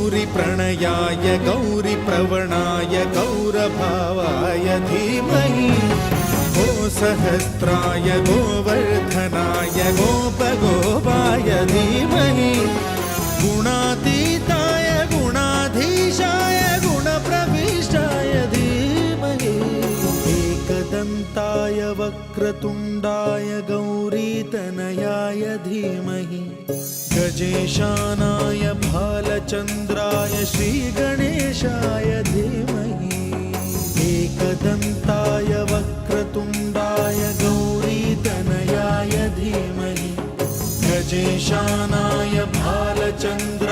गौरीप्रणयाय गौरीप्रवणाय गौरभावाय धीमहि गो सहस्राय गोवर्धनाय गोपगोपाय धीमहि गुणातीताय गुणाधीशाय गुणप्रविष्टाय धीमहि एकदन्ताय वक्रतुण्डाय गौरीतनयाय धीमहि गजेशानाय भालचन्द्राय श्रीगणेशाय धीमहि एकदन्ताय वक्रतुण्डाय गौरीतनयाय धीमहि गजेशानाय भालचन्द्र